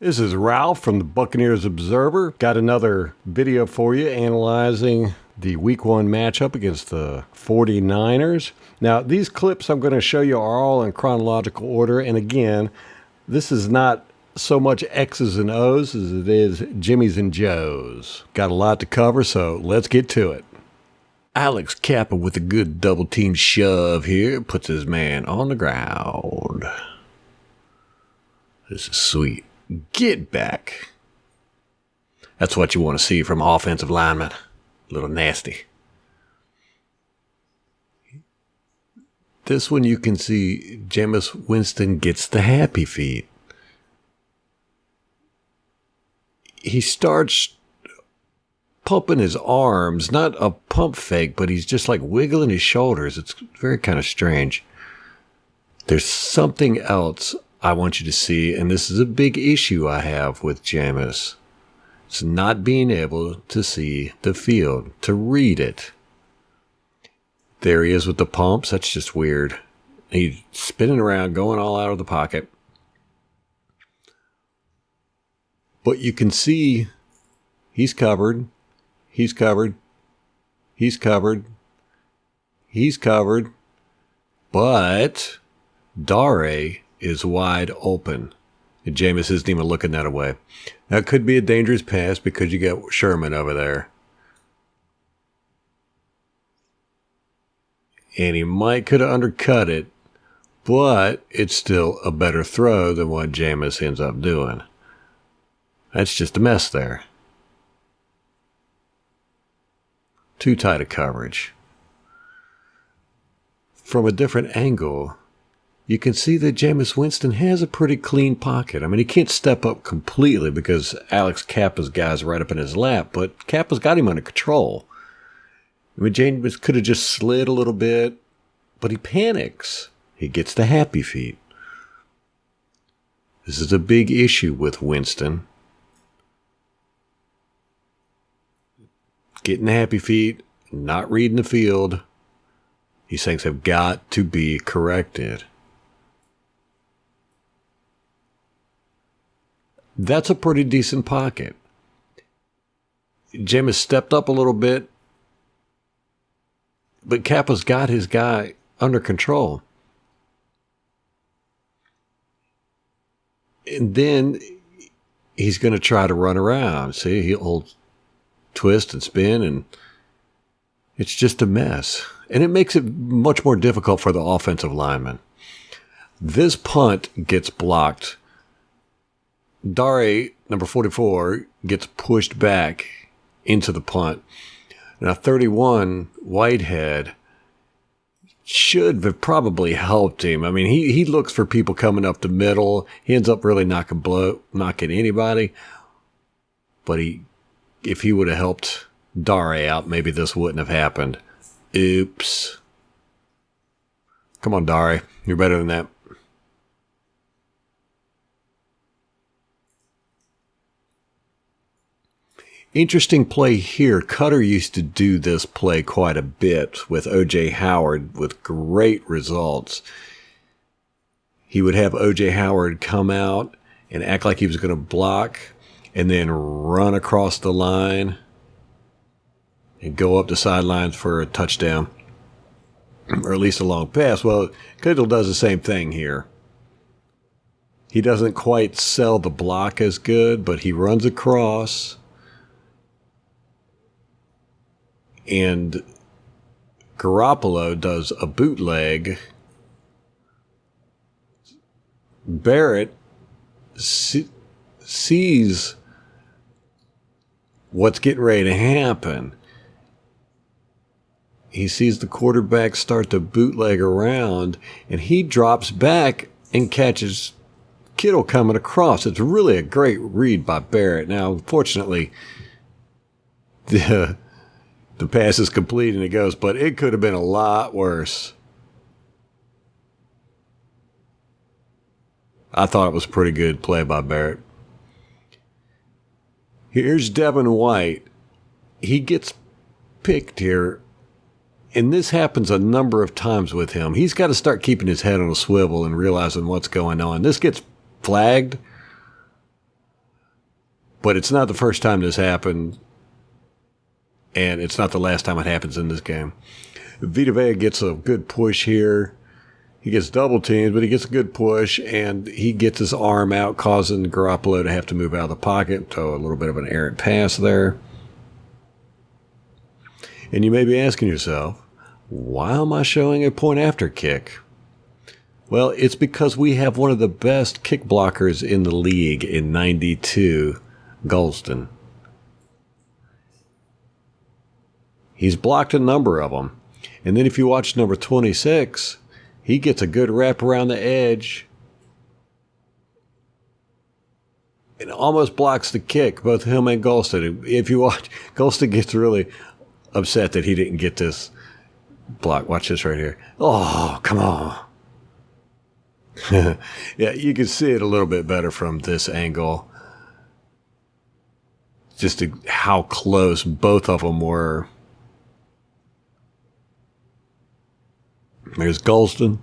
This is Ralph from the Buccaneers Observer. Got another video for you analyzing the Week 1 matchup against the 49ers. Now, these clips I'm going to show you are all in chronological order. And again, this is not so much X's and O's as it is Jimmy's and Joe's. Got a lot to cover, so let's get to it. Alex Kappa with a good double team shove here puts his man on the ground. This is sweet. Get back. That's what you want to see from offensive linemen. A little nasty. This one you can see Jameis Winston gets the happy feet. He starts pumping his arms, not a pump fake, but he's just like wiggling his shoulders. It's very kind of strange. There's something else I want you to see, and this is a big issue I have with Jameis. It's not being able to see the field, to read it. There he is with the pumps. That's just weird. He's spinning around, going all out of the pocket. But you can see he's covered. He's covered. He's covered. He's covered. But Dare is wide open. And Jameis isn't even looking that way. That could be a dangerous pass because you got Sherman over there. And he could have undercut it, but it's still a better throw than what Jameis ends up doing. That's just a mess there. Too tight a coverage. From a different angle, you can see that Jameis Winston has a pretty clean pocket. I mean, he can't step up completely because Alex Kappa's guy's right up in his lap, but Kappa's got him under control. I mean, Jameis could have just slid a little bit, but he panics. He gets the happy feet. This is a big issue with Winston. Getting the happy feet, not reading the field. These things have got to be corrected. That's a pretty decent pocket. Jameis stepped up a little bit, but Kappa's got his guy under control. And then he's going to try to run around. See, he'll twist and spin, and it's just a mess. And it makes it much more difficult for the offensive lineman. This punt gets blocked. Dare, number 44, gets pushed back into the punt. Now, 31, Whitehead, should have probably helped him. I mean, he looks for people coming up the middle. He ends up really knocking anybody. But if he would have helped Dare out, maybe this wouldn't have happened. Oops. Come on, Dare. You're better than that. Interesting play here. Cutter used to do this play quite a bit with O.J. Howard with great results. He would have O.J. Howard come out and act like he was going to block and then run across the line and go up the sidelines for a touchdown or at least a long pass. Well, Kittle does the same thing here. He doesn't quite sell the block as good, but he runs across. And Garoppolo does a bootleg. Barrett sees what's getting ready to happen. He sees the quarterback start to bootleg around, and he drops back and catches Kittle coming across. It's really a great read by Barrett. Now, unfortunately, the pass is complete and it goes, but it could have been a lot worse. I thought it was a pretty good play by Barrett. Here's Devin White. He gets picked here, and this happens a number of times with him. He's got to start keeping his head on a swivel and realizing what's going on. This gets flagged. But it's not the first time this happened, and it's not the last time it happens in this game. Vita Vea gets a good push here. He gets double teamed, but he gets a good push, and he gets his arm out, causing Garoppolo to have to move out of the pocket. So a little bit of an errant pass there. And you may be asking yourself, why am I showing a point after kick? Well, it's because we have one of the best kick blockers in the league in 92, Golston. He's blocked a number of them. And then if you watch number 26, he gets a good wrap around the edge and almost blocks the kick, both him and Golston. If you watch, Golston gets really upset that he didn't get this block. Watch this right here. Oh, come on. Yeah, you can see it a little bit better from this angle. Just how close both of them were. There's Golston.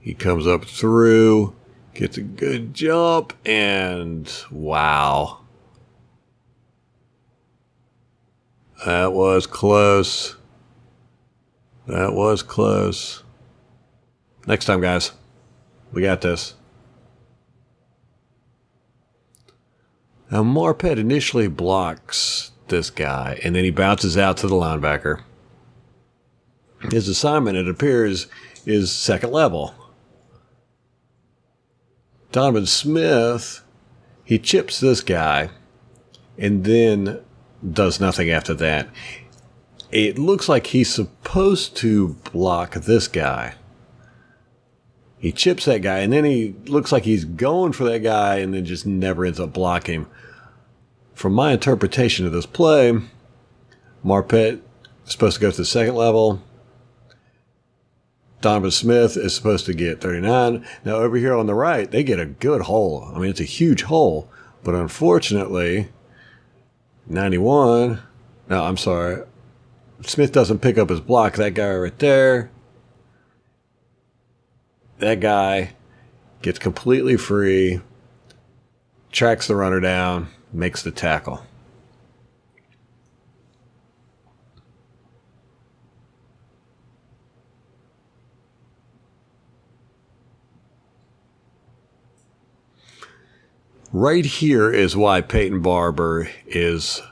He comes up through, gets a good jump, and wow. That was close. That was close. Next time, guys. We got this. Now, Marpet initially blocks this guy, and then he bounces out to the linebacker. His assignment, it appears, is second level. Donovan Smith, he chips this guy, and then does nothing after that. It looks like he's supposed to block this guy. He chips that guy, and then he looks like he's going for that guy, and then just never ends up blocking him. From my interpretation of this play, Marpet is supposed to go to the second level. Donovan Smith is supposed to get 39. Now, over here on the right, they get a good hole. I mean, it's a huge hole. But unfortunately, 91. No, I'm sorry. Smith doesn't pick up his block. That guy right there. That guy gets completely free, tracks the runner down, makes the tackle. Right here is why Peyton Barber is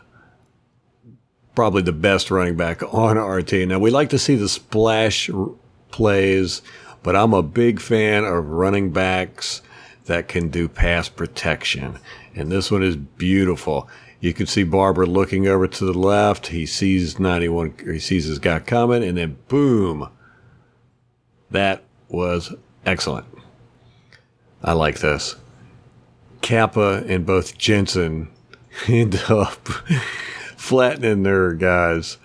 probably the best running back on our team. Now, we like to see the splash plays, but I'm a big fan of running backs that can do pass protection. And this one is beautiful. You can see Barber looking over to the left. He sees 91, he sees his guy coming, and then boom. That was excellent. I like this. Kappa and both Jensen end up flattening their guys.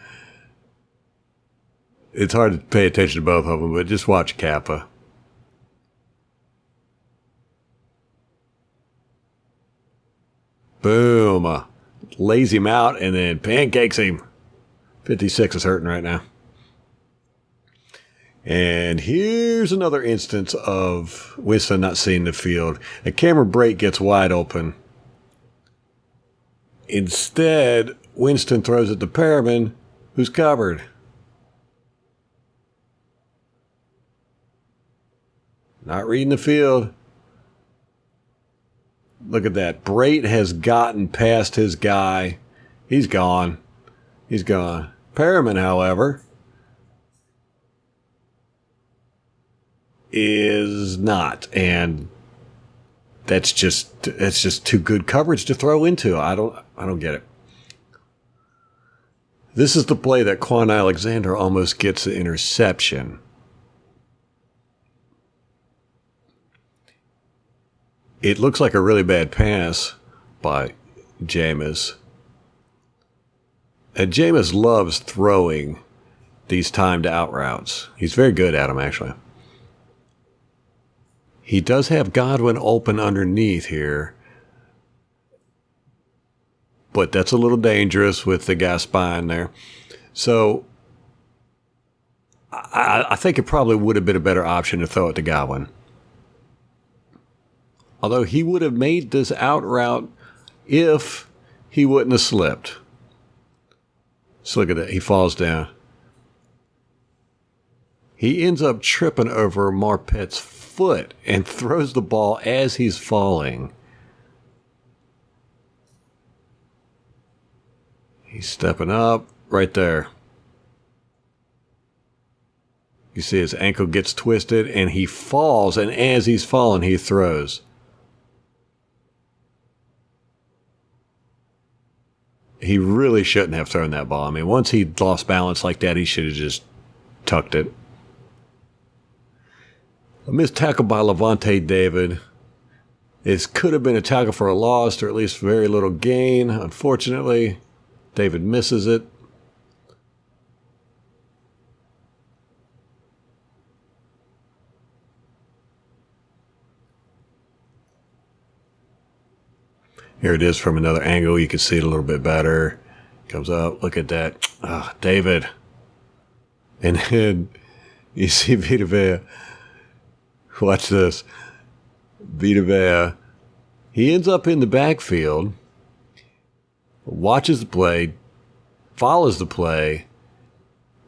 It's hard to pay attention to both of them, but just watch Kappa. Boom. Lays him out and then pancakes him. 56 is hurting right now. And here's another instance of Winston not seeing the field. A Cameron Brate gets wide open. Instead, Winston throws it to Perriman, who's covered. Not reading the field. Look at that. Brate has gotten past his guy. He's gone. He's gone. Perriman, however, is not, and that's just too good coverage to throw into. I don't get it. This is the play that Quan Alexander almost gets the interception. It looks like a really bad pass by Jameis. And Jameis loves throwing these timed out routes. He's very good at them, actually. He does have Godwin open underneath here, but that's a little dangerous with the guy spying there. So I think it probably would have been a better option to throw it to Godwin. Although he would have made this out route if he wouldn't have slipped. So look at that. He falls down. He ends up tripping over Marpet's foot and throws the ball as he's falling. He's stepping up right there. You see his ankle gets twisted and he falls, and as he's falling, he throws. He really shouldn't have thrown that ball. I mean, once he lost balance like that, he should have just tucked it. A missed tackle by Levante David. It could have been a tackle for a loss, or at least very little gain. Unfortunately, David misses it. Here it is from another angle. You can see it a little bit better. Comes up. Look at that. David. And then you see Vita Vea. Watch this. Vita Vea. He ends up in the backfield. Watches the play. Follows the play.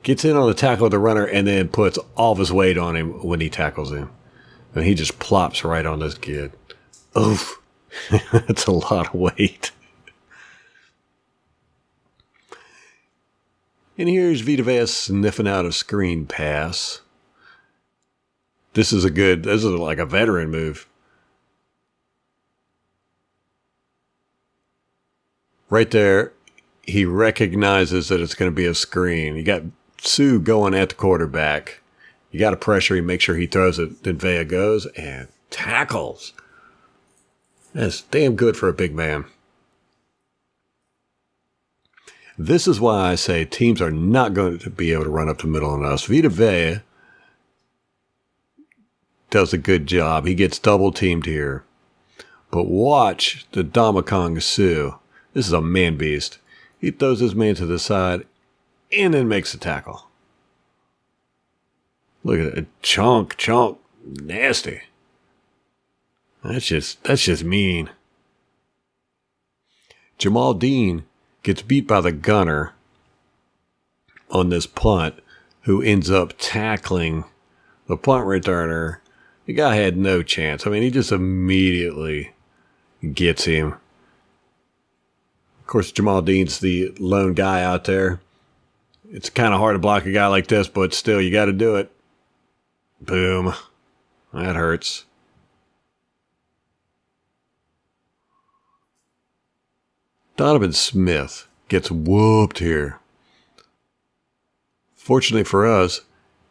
Gets in on the tackle of the runner. And then puts all of his weight on him when he tackles him. And he just plops right on this kid. Oof. That's a lot of weight. And here's Vita Vea sniffing out a screen pass. This is like a veteran move. Right there, he recognizes that it's going to be a screen. You got Sue going at the quarterback. You got to pressure him, make sure he throws it. Then Vea goes and tackles. That's damn good for a big man. This is why I say teams are not going to be able to run up the middle on us. Vita Vea does a good job. He gets double teamed here. But watch the Damakong Sue. This is a man beast. He throws his man to the side and then makes the tackle. Look at it. Chunk. Nasty. That's just mean. Jamal Dean gets beat by the gunner on this punt, who ends up tackling the punt returner. The guy had no chance. I mean, he just immediately gets him. Of course, Jamal Dean's the lone guy out there. It's kind of hard to block a guy like this, but still, you got to do it. Boom. That hurts. Donovan Smith gets whooped here. Fortunately for us,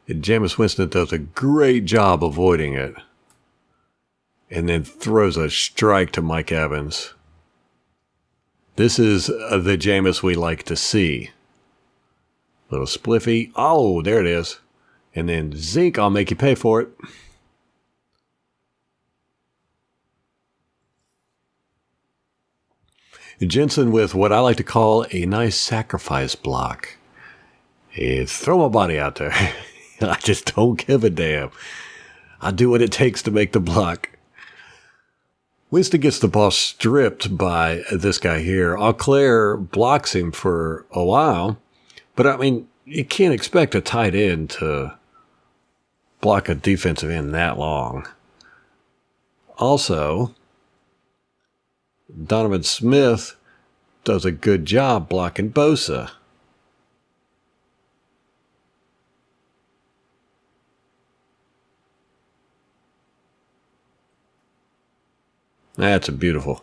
Jameis Winston does a great job avoiding it. And then throws a strike to Mike Evans. This is the Jameis we like to see. Little spliffy. Oh, there it is. And then Zeke, I'll make you pay for it. Jensen with what I like to call a nice sacrifice block. Hey, throw my body out there. I just don't give a damn. I do what it takes to make the block. Winston gets the ball stripped by this guy here. Auclair blocks him for a while. But, I mean, you can't expect a tight end to block a defensive end that long. Also, Donovan Smith does a good job blocking Bosa. That's a beautiful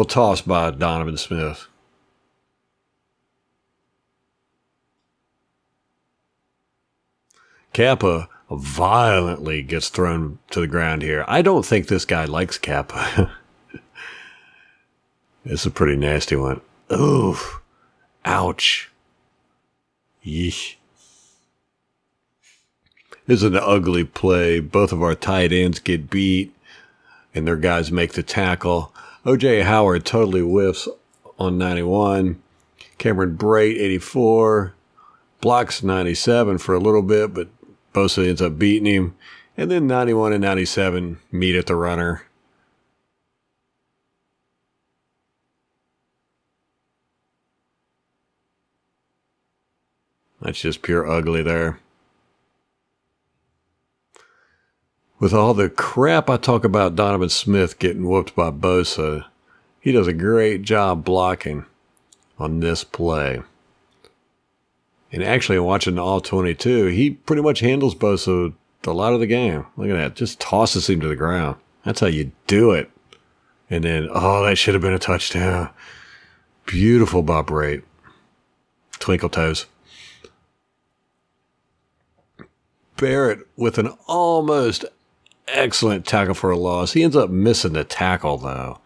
toss by Donovan Smith. Kappa violently gets thrown to the ground here. I don't think this guy likes Kappa. It's a pretty nasty one. Oof. Ouch. Yeesh. This is an ugly play. Both of our tight ends get beat, and their guys make the tackle. O.J. Howard totally whiffs on 91. Cameron Brate, 84. Blocks 97 for a little bit, but Bosa ends up beating him. And then 91 and 97 meet at the runner. That's just pure ugly there. With all the crap I talk about Donovan Smith getting whooped by Bosa, he does a great job blocking on this play. And actually, watching the All-22, he pretty much handles Bosa a lot of the game. Look at that. Just tosses him to the ground. That's how you do it. And then, oh, that should have been a touchdown. Beautiful Bob Raitt. Twinkle toes. Barrett with an almost excellent tackle for a loss. He ends up missing the tackle, though.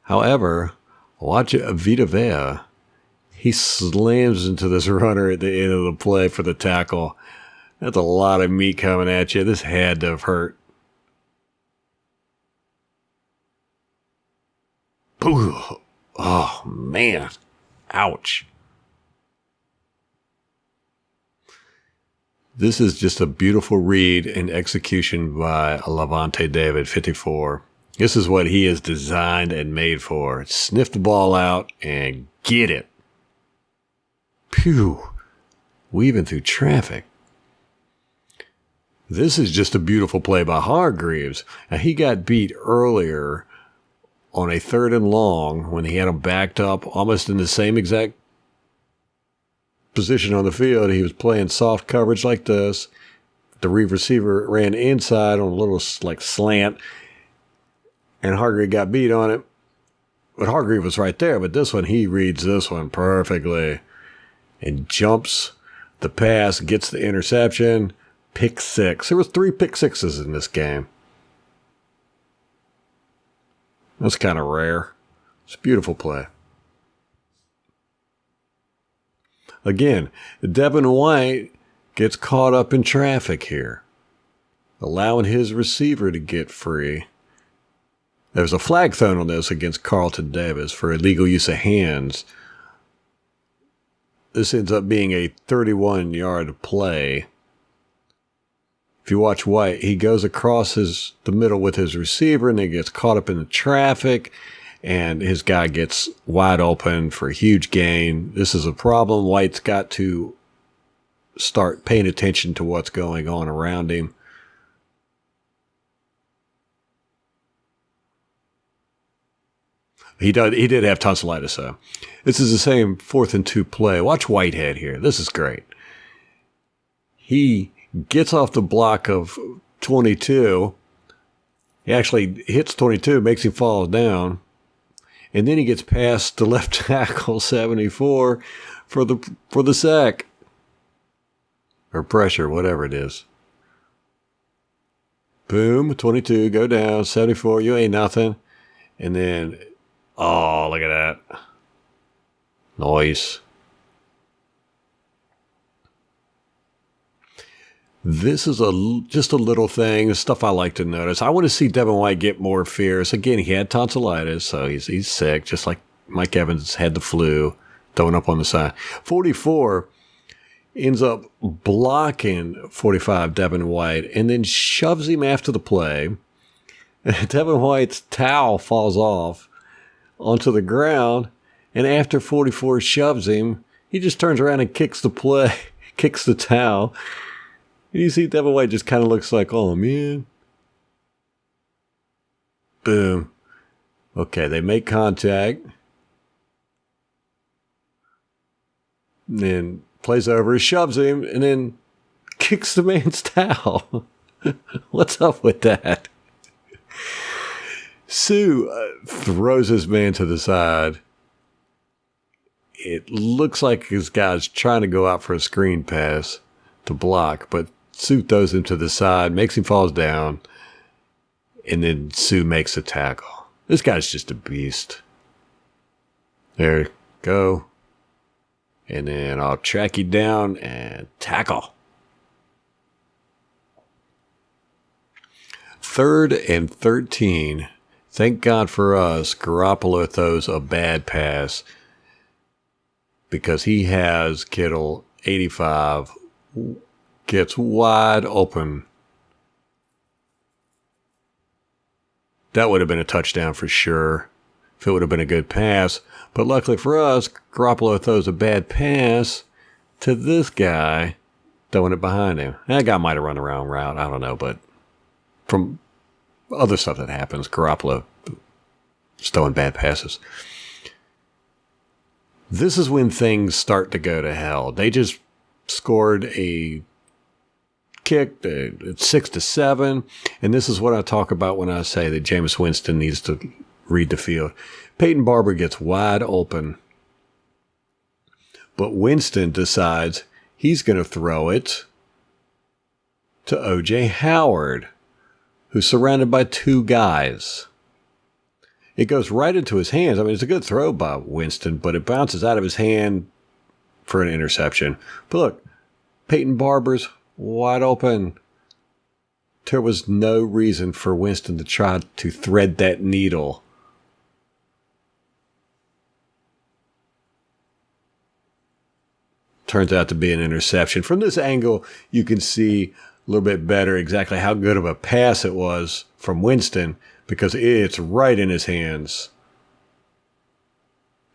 However, watch Vita Vea. He slams into this runner at the end of the play for the tackle. That's a lot of meat coming at you. This had to have hurt. Ooh. Oh, man. Ouch. This is just a beautiful read and execution by Lavonte David, 54. This is what he is designed and made for. Sniff the ball out and get it. Phew. Weaving through traffic. This is just a beautiful play by Hargreaves. Now, he got beat earlier on a 3rd and long when he had him backed up almost in the same exact position on the field. He was playing soft coverage like this. The receiver ran inside on a little like slant, and Hargreaves got beat on it. But Hargreaves was right there. But this one, he reads this one perfectly and jumps the pass, gets the interception. Pick 6. There was 3 pick 6s in this game. That's kind of rare. It's a beautiful play. Again, Devin White gets caught up in traffic here, allowing his receiver to get free. There's a flag thrown on this against Carlton Davis for illegal use of hands. This ends up being a 31-yard play. If you watch White, he goes across the middle with his receiver and then gets caught up in the traffic, and his guy gets wide open for a huge gain. This is a problem. White's got to start paying attention to what's going on around him. He did have tonsillitis, though. This is the same 4th and 2 play. Watch Whitehead here. This is great. He gets off the block of 22. He actually hits 22, makes him fall down. And then he gets past the left tackle, 74, for the sack. Or pressure, whatever it is. Boom, 22, go down, 74, you ain't nothing. And then, oh, look at that. Nice. This is just a little thing, stuff I like to notice. I want to see Devin White get more fierce. Again, he had tonsillitis, so he's sick, just like Mike Evans had the flu, throwing up on the side. 44 ends up blocking 45, Devin White, and then shoves him after the play. Devin White's towel falls off onto the ground, and after 44 shoves him, he just turns around and kicks the play, kicks the towel. And you see Devin White just kind of looks like, oh, man. Boom. Okay, they make contact. And then plays over, shoves him, and then kicks the man's towel. What's up with that? Sue throws his man to the side. It looks like his guy's trying to go out for a screen pass to block, but Sue throws him to the side, makes him fall down, and then Sue makes a tackle. This guy's just a beast. There you go. And then I'll track you down and tackle. 3rd and 13. Thank God for us, Garoppolo throws a bad pass because he has Kittle, 85, gets wide open. That would have been a touchdown for sure if it would have been a good pass. But luckily for us, Garoppolo throws a bad pass to this guy throwing it behind him. That guy might have run the wrong route. I don't know, but from other stuff that happens, Garoppolo is throwing bad passes. This is when things start to go to hell. They just scored a kick. It's 6-7. And this is what I talk about when I say that Jameis Winston needs to read the field. Peyton Barber gets wide open. But Winston decides he's going to throw it to O.J. Howard, who's surrounded by two guys. It goes right into his hands. I mean, it's a good throw by Winston, but it bounces out of his hand for an interception. But look, Peyton Barber's wide open. There was no reason for Winston to try to thread that needle. Turns out to be an interception. From this angle, you can see a little bit better exactly how good of a pass it was from Winston, because it's right in his hands.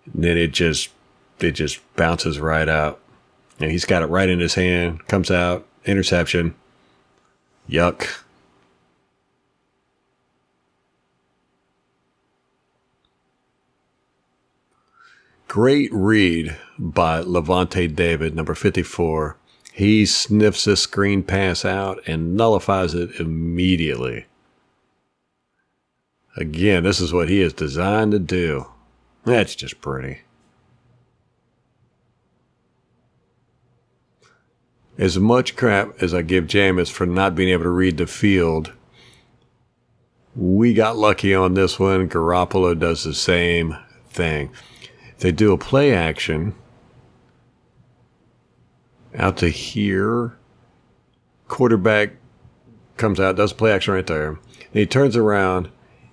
And then it just bounces right out. And he's got it right in his hand. Comes out. Interception. Yuck. Great read by Levante David, number 54. He sniffs this screen pass out and nullifies it immediately. Again, this is what he is designed to do. That's just pretty. As much crap as I give Jameis for not being able to read the field, we got lucky on this one. Garoppolo does the same thing. They do a play action out to here. Quarterback comes out, does play action right there. And he turns around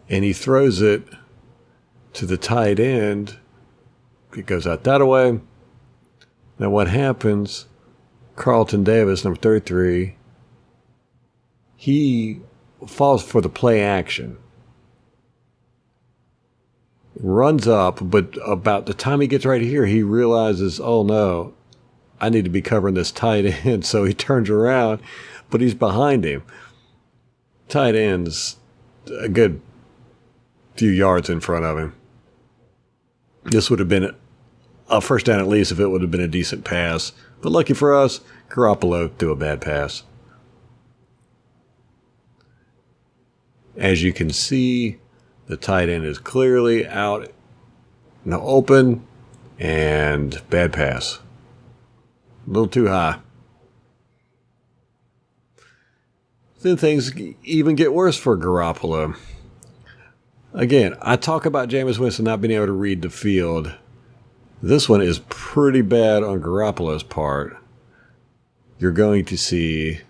and he throws it to the tight end. It goes out that way. Now what happens, Carlton Davis, number 33, he falls for the play action. Runs up, but about the time he gets right here, he realizes, oh no, I need to be covering this tight end. So he turns around, but he's behind him. Tight end's a good few yards in front of him. This would have been a first down at least if it would have been a decent pass. But lucky for us, Garoppolo threw a bad pass. As you can see, the tight end is clearly out in the open, and bad pass. A little too high. Then things even get worse for Garoppolo. Again, I talk about Jameis Winston not being able to read the field. This one is pretty bad on Garoppolo's part. You're going to see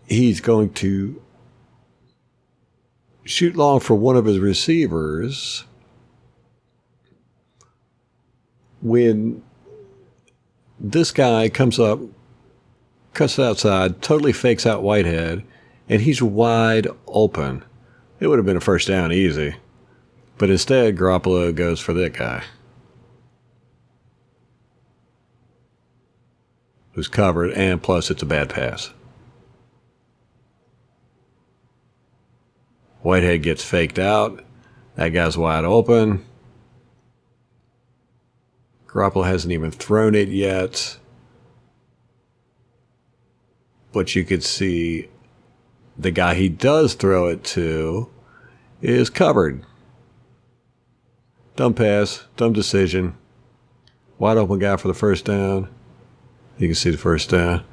he's going to shoot long for one of his receivers when this guy comes up, cuts it outside, totally fakes out Whitehead, and he's wide open. It would have been a first down easy. But instead, Garoppolo goes for that guy, who's covered, and plus it's a bad pass. Whitehead gets faked out. That guy's wide open. Garoppolo hasn't even thrown it yet. But you could see the guy he does throw it to is covered. Dumb pass, dumb decision. Wide open guy for the first down. You can see the first down.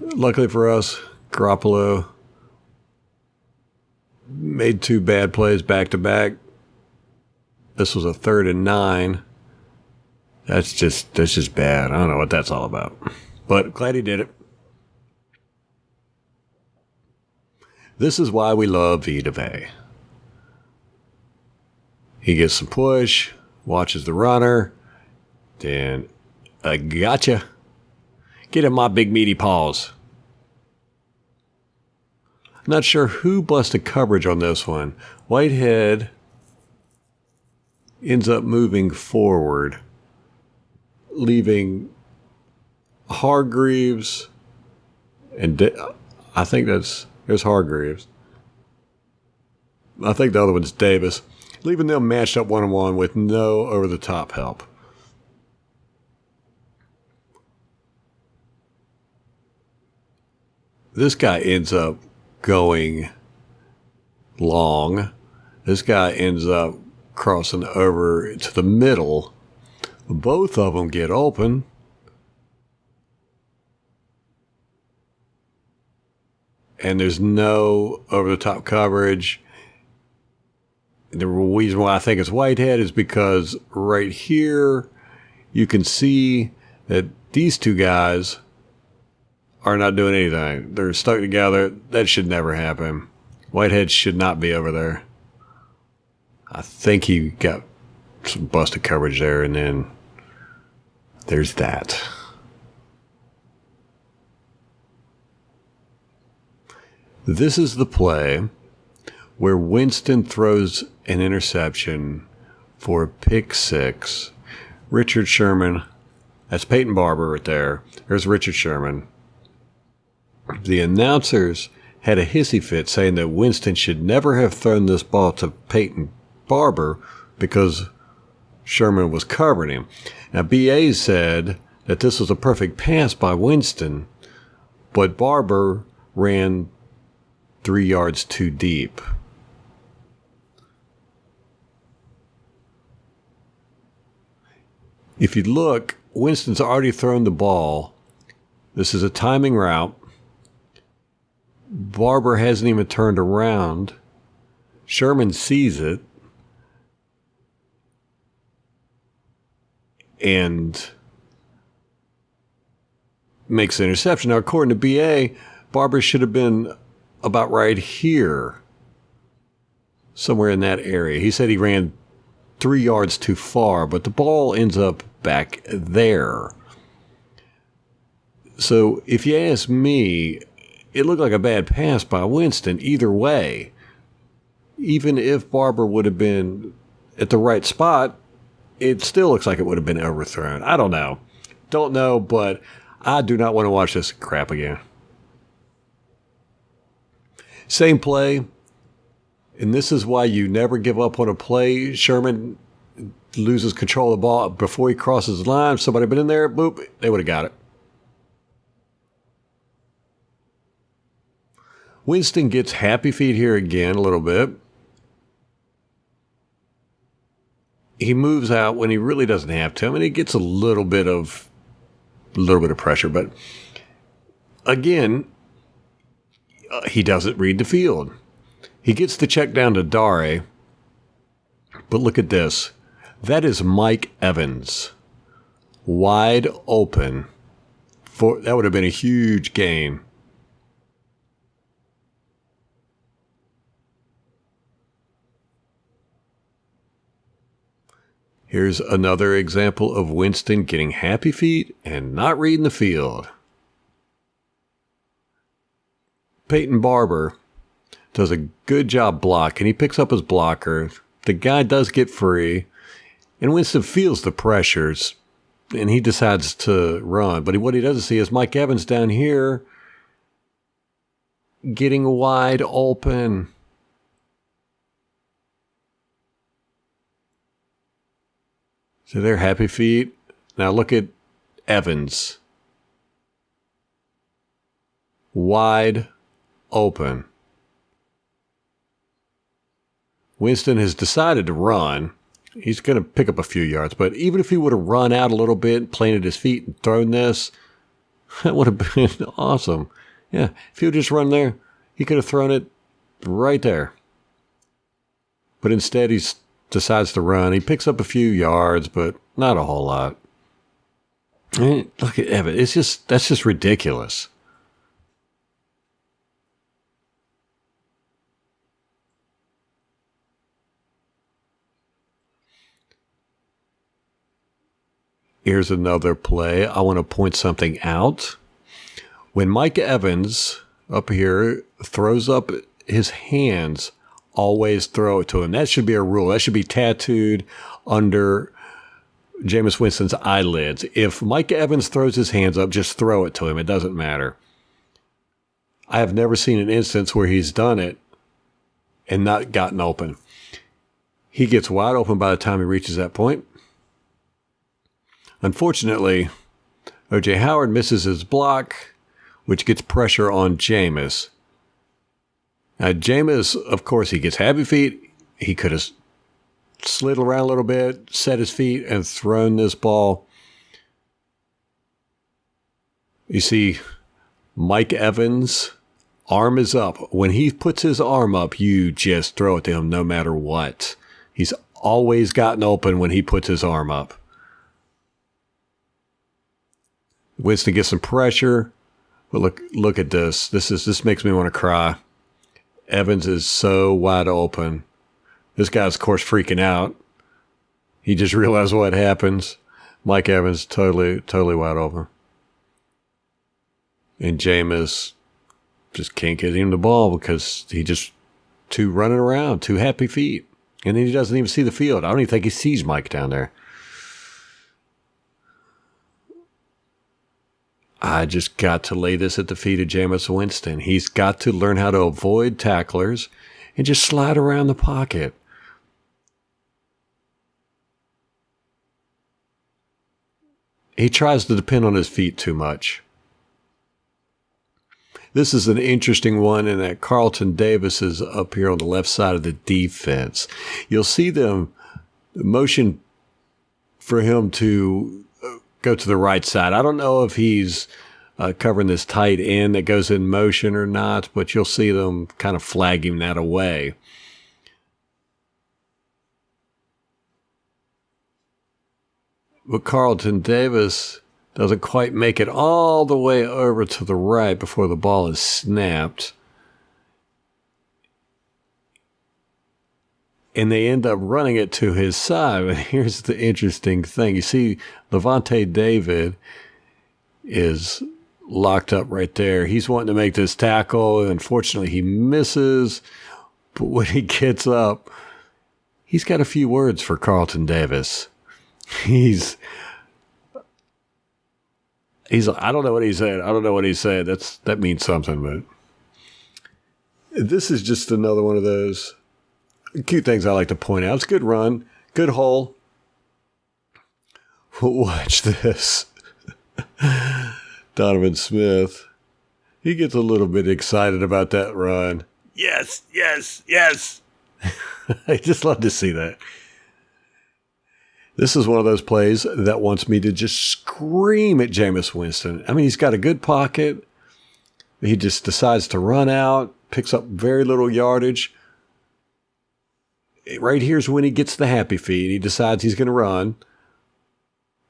Luckily for us, Garoppolo made two bad plays back to back. This was a 3rd and 9. That's just bad. I don't know what that's all about. But glad he did it. This is why we love Vita Vea. He gets some push, watches the runner, then I gotcha. Get in my big meaty paws. Not sure who busted coverage on this one. Whitehead ends up moving forward. leaving Hargreaves and I think there's Hargreaves. I think the other one's Davis. Leaving them matched up one-on-one with no over-the-top help. This guy ends up going long. This guy ends up crossing over to the middle. Both of them get open. And there's no over-the-top coverage. The reason why I think it's Whitehead is because right here you can see that these two guys are not doing anything. They're stuck together. That should never happen. Whitehead should not be over there. I think he got some busted coverage there, and then there's that. This is the play where Winston throws an interception for a pick six. Richard Sherman, that's Peyton Barber right there. There's Richard Sherman. The announcers had a hissy fit saying that Winston should never have thrown this ball to Peyton Barber because Sherman was covering him. Now, BA said that this was a perfect pass by Winston, but Barber ran 3 yards too deep. If you look, Winston's already thrown the ball. This is a timing route. Barber hasn't even turned around. Sherman sees it and makes the interception. Now, according to BA, Barber should have been about right here, somewhere in that area. He said he ran 3 yards too far, but the ball ends up back there. So if you ask me, it looked like a bad pass by Winston either way. Even if Barber would have been at the right spot, it still looks like it would have been overthrown. I don't know. Don't know, but I do not want to watch this crap again. Same play, and this is why you never give up on a play. Sherman loses control of the ball before he crosses the line. If somebody had been in there, boop, they would have got it. Winston gets happy feet here again a little bit. He moves out when he really doesn't have to. I mean, he gets a little bit of pressure, but again, he doesn't read the field. He gets the check down to Dare, but look at this. That is Mike Evans, wide open. That would have been a huge game. Here's another example of Winston getting happy feet and not reading the field. Peyton Barber does a good job blocking. He picks up his blocker. The guy does get free. And Winston feels the pressures. And he decides to run. But what he doesn't see is Mike Evans down here getting wide open. So they're happy feet. Now look at Evans. Wide open. Winston has decided to run. He's going to pick up a few yards, but even if he would have run out a little bit, planted his feet and thrown this, that would have been awesome. Yeah, if he would just run there, he could have thrown it right there. But instead, he decides to run. He picks up a few yards, but not a whole lot. I mean, look at Evan. That's just ridiculous. Here's another play. I want to point something out. When Mike Evans up here throws up his hands, always throw it to him. That should be a rule. That should be tattooed under Jameis Winston's eyelids. If Mike Evans throws his hands up, just throw it to him. It doesn't matter. I have never seen an instance where he's done it and not gotten open. He gets wide open by the time he reaches that point. Unfortunately, O.J. Howard misses his block, which gets pressure on Jameis. Now, Jameis, of course, he gets happy feet. He could have slid around a little bit, set his feet, and thrown this ball. You see, Mike Evans' arm is up. When he puts his arm up, you just throw it to him no matter what. He's always gotten open when he puts his arm up. Winston gets some pressure, but look at this. This makes me want to cry. Evans is so wide open. This guy's, of course, freaking out. He just realized what happens. Mike Evans totally wide open. And Jameis just can't get him the ball because he just too running around, too happy feet. And then he doesn't even see the field. I don't even think he sees Mike down there. I just got to lay this at the feet of Jameis Winston. He's got to learn how to avoid tacklers and just slide around the pocket. He tries to depend on his feet too much. This is an interesting one in that Carlton Davis is up here on the left side of the defense. You'll see them motion for him to go to the right side. I don't know if he's covering this tight end that goes in motion or not, but you'll see them kind of flagging that away. But Carlton Davis doesn't quite make it all the way over to the right before the ball is snapped. And they end up running it to his side. But here's the interesting thing. You see, Levante David is locked up right there. He's wanting to make this tackle. And unfortunately, he misses. But when he gets up, he's got a few words for Carlton Davis. He's I don't know what he said. I don't know what he said. That means something, but this is just another one of those cute things I like to point out. It's a good run, good hole. Watch this. Donovan Smith. He gets a little bit excited about that run. Yes, yes, yes. I just love to see that. This is one of those plays that wants me to just scream at Jameis Winston. I mean, he's got a good pocket. He just decides to run out, picks up very little yardage. Right here's when he gets the happy feet. He decides he's going to run.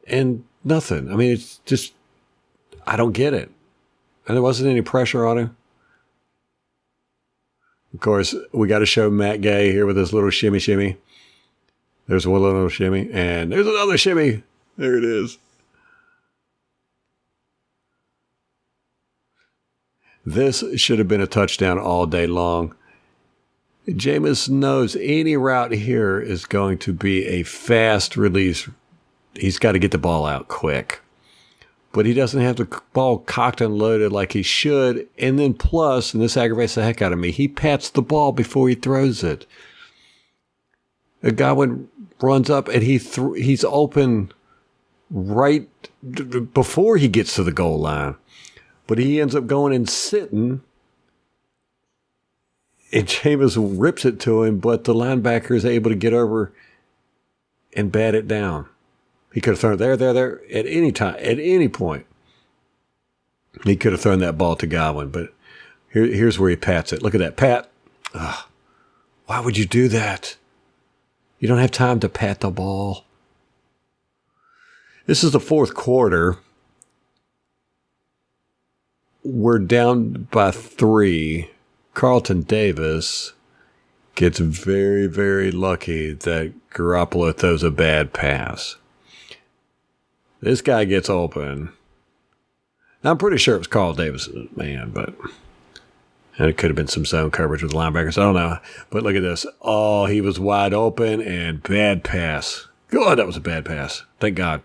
And nothing. I mean, it's just, I don't get it. And there wasn't any pressure on him. Of course, we got to show Matt Gay here with his little shimmy shimmy. There's one little shimmy, and there's another shimmy. There it is. This should have been a touchdown all day long. Jameis knows any route here is going to be a fast release. He's got to get the ball out quick. But he doesn't have the ball cocked and loaded like he should. And then plus, and this aggravates the heck out of me, he pats the ball before he throws it. Godwin runs up and he's open right before he gets to the goal line. But he ends up going and sitting. And Jameis rips it to him, but the linebacker is able to get over and bat it down. He could have thrown it there, at any time, at any point. He could have thrown that ball to Godwin, but here's where he pats it. Look at that, pat. Ugh. Why would you do that? You don't have time to pat the ball. This is the fourth quarter. We're down by 3. Carlton Davis gets very, very lucky that Garoppolo throws a bad pass. This guy gets open. Now, I'm pretty sure it was Carl Davis's man, and it could have been some zone coverage with the linebackers. I don't know. But look at this. Oh, he was wide open and bad pass. God, that was a bad pass. Thank God.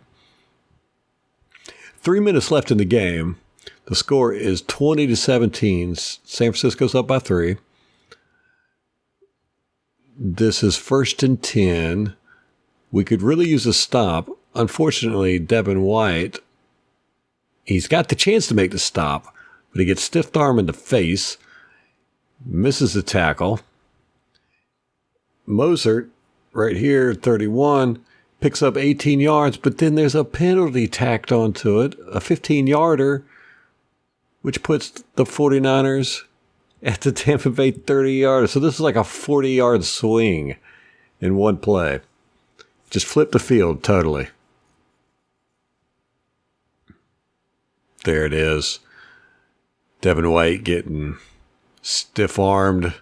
3 minutes left in the game. The score is 20-17. San Francisco's up by 3. This is 1st and 10. We could really use a stop. Unfortunately, Devin White, he's got the chance to make the stop, but he gets stiff arm in the face, misses the tackle. Mozart, right here, 31, picks up 18 yards, but then there's a penalty tacked onto it, a 15-yarder, which puts the 49ers at the Tampa Bay 30-yarder. So this is like a 40-yard swing in one play. Just flipped the field totally. There it is. Devin White getting stiff-armed.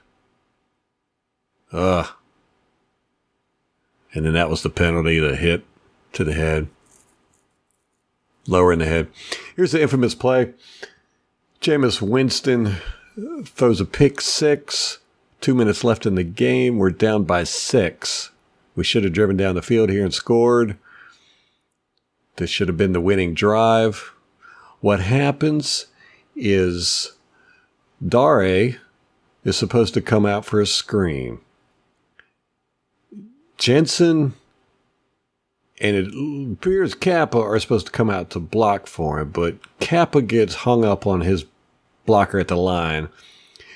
And then that was the penalty, the hit to the head. Lower in the head. Here's the infamous play. Jameis Winston throws a pick 6. 2 minutes left in the game. We're down by 6. We should have driven down the field here and scored. This should have been the winning drive. What happens is Dare is supposed to come out for a screen. Jensen and it appears Kappa are supposed to come out to block for him, but Kappa gets hung up on his blocker at the line.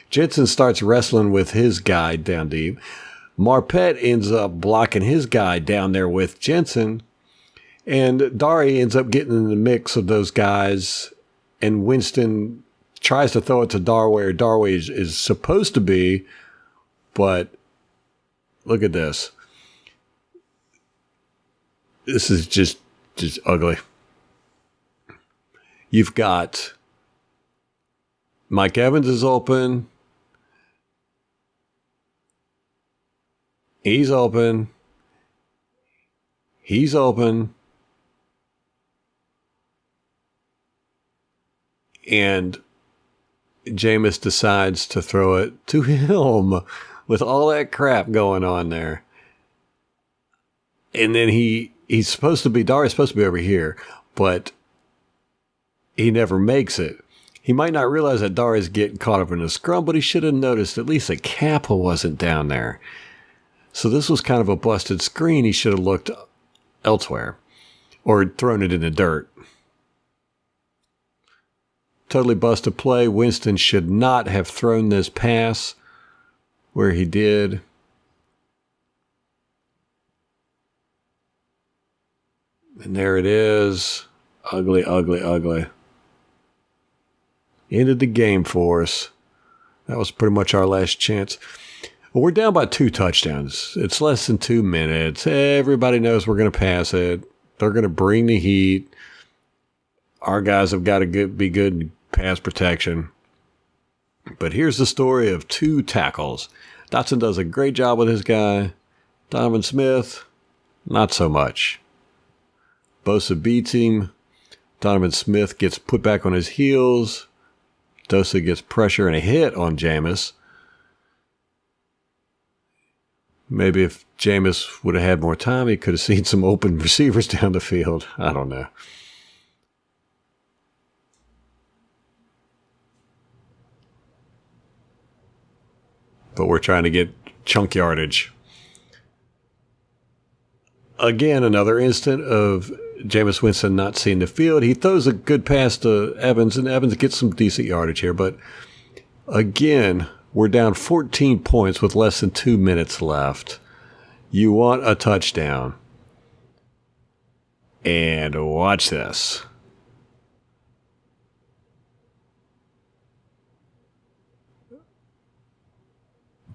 Jensen starts wrestling with his guy down deep. Marpet ends up blocking his guy down there with Jensen. And Dare ends up getting in the mix of those guys. And Winston tries to throw it to Dare where Dare is supposed to be. But look at this. This is just ugly. You've got Mike Evans is open. He's open. He's open. And Jameis decides to throw it to him with all that crap going on there. And then he's supposed to be, Dare's supposed to be over here, but he never makes it. He might not realize that Dare is getting caught up in a scrum, but he should have noticed at least that Kappa wasn't down there. So this was kind of a busted screen. He should have looked elsewhere or thrown it in the dirt. Totally busted play. Winston should not have thrown this pass where he did. And there it is. Ugly, ugly, ugly. Ended the game for us. That was pretty much our last chance. Well, we're down by 2 touchdowns. It's less than 2 minutes. Everybody knows we're going to pass it. They're going to bring the heat. Our guys have got to be good in pass protection. But here's the story of 2 tackles. Dotson does a great job with his guy. Donovan Smith, not so much. Bosa beats him. Donovan Smith gets put back on his heels. Dosa gets pressure and a hit on Jameis. Maybe if Jameis would have had more time, he could have seen some open receivers down the field. I don't know. But we're trying to get chunk yardage. Again, another instant of Jameis Winston not seeing the field. He throws a good pass to Evans, and Evans gets some decent yardage here. But again, we're down 14 points with less than 2 minutes left. You want a touchdown. And watch this.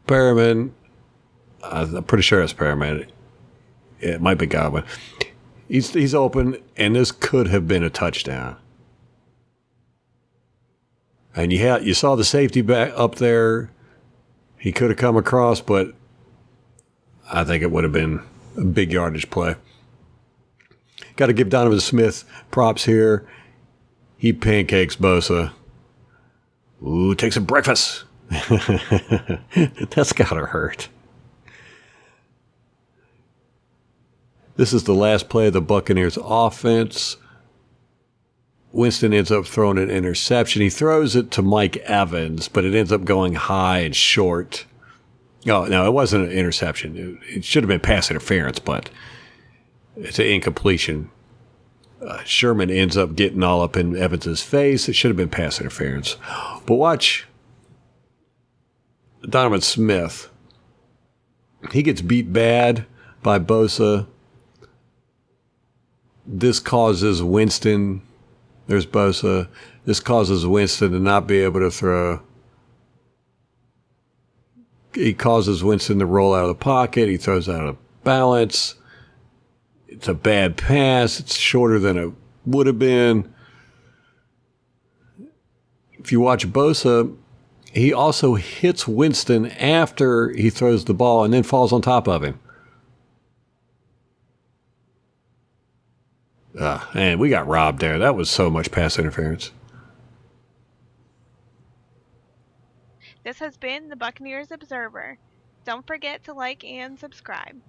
Perriman, I'm pretty sure it's Perriman. It might be Godwin. He's open, and this could have been a touchdown. And you saw the safety back up there. He could have come across, but I think it would have been a big yardage play. Got to give Donovan Smith props here. He pancakes Bosa. Ooh, take some breakfast. That's got to hurt. This is the last play of the Buccaneers offense. Winston ends up throwing an interception. He throws it to Mike Evans, but it ends up going high and short. Oh, no, it wasn't an interception. It should have been pass interference, but it's an incompletion. Sherman ends up getting all up in Evans's face. It should have been pass interference. But watch Donovan Smith. He gets beat bad by Bosa. This causes Winston. There's Bosa. This causes Winston to not be able to throw. He causes Winston to roll out of the pocket. He throws out of balance. It's a bad pass. It's shorter than it would have been. If you watch Bosa, he also hits Winston after he throws the ball and then falls on top of him. Man, we got robbed there. That was so much pass interference. This has been the Buccaneers Observer. Don't forget to like and subscribe.